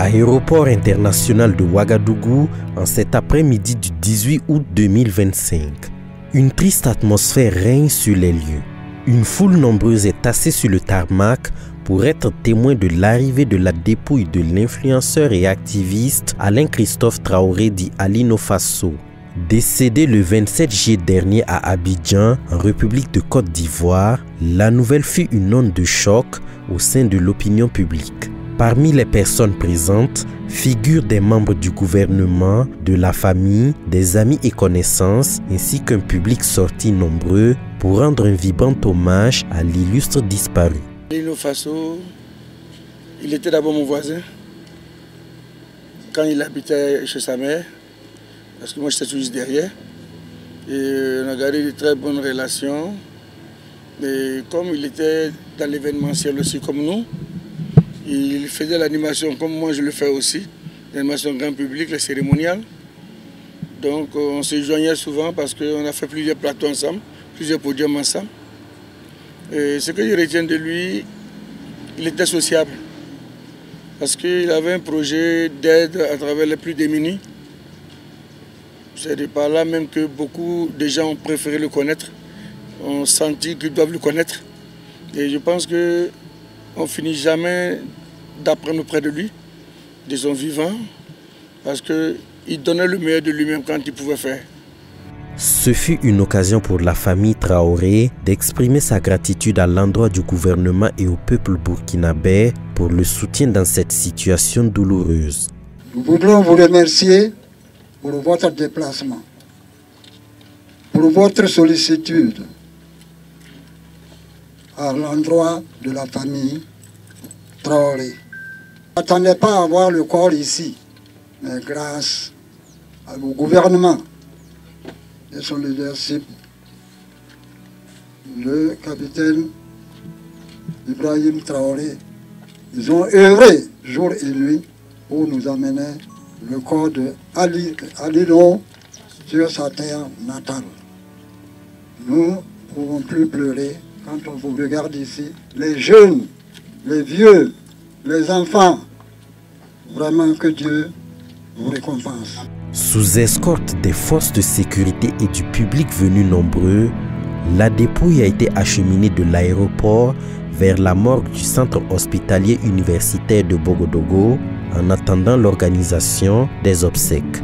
Aéroport international de Ouagadougou en cet après-midi du 18 août 2025. Une triste atmosphère règne sur les lieux. Une foule nombreuse est tassée sur le tarmac pour être témoin de l'arrivée de la dépouille de l'influenceur et activiste Alain Christophe Traoré dit Alino Fasso. Décédé le 27 juillet dernier à Abidjan, en République de Côte d'Ivoire, la nouvelle fut une onde de choc au sein de l'opinion publique. Parmi les personnes présentes figurent des membres du gouvernement, de la famille, des amis et connaissances, ainsi qu'un public sorti nombreux pour rendre un vibrant hommage à l'illustre disparu. Alino Fasso, il était d'abord mon voisin quand il habitait chez sa mère, parce que moi j'étais tout juste derrière. Et on a gardé de très bonnes relations. Mais comme il était dans l'événementiel aussi comme nous, il faisait l'animation comme moi je le fais aussi, l'animation grand public, les cérémoniales. Donc on se joignait souvent parce qu'on a fait plusieurs plateaux ensemble, plusieurs podiums ensemble. Et ce que je retiens de lui, il était sociable. Parce qu'il avait un projet d'aide à travers les plus démunis. C'est de par là même que beaucoup de gens ont préféré le connaître, ont senti qu'ils doivent le connaître. Et je pense qu'on ne finit jamais d'apprendre auprès de lui, de son vivant, parce qu'il donnait le meilleur de lui-même quand il pouvait faire. Ce fut une occasion pour la famille Traoré d'exprimer sa gratitude à l'endroit du gouvernement et au peuple burkinabé pour le soutien dans cette situation douloureuse. Nous voudrions vous remercier pour votre déplacement, pour votre sollicitude à l'endroit de la famille Traoré. Je ne m'attendais pas à voir le corps ici, mais grâce au gouvernement et son leadership, le capitaine Ibrahim Traoré, ils ont œuvré jour et nuit pour nous amener le corps de Alino sur sa terre natale. Nous ne pouvons plus pleurer quand on vous regarde ici, les jeunes, les vieux, les enfants. Vraiment que Dieu vous récompense. Sous escorte des forces de sécurité et du public venu nombreux, la dépouille a été acheminée de l'aéroport vers la morgue du centre hospitalier universitaire de Bogodogo en attendant l'organisation des obsèques.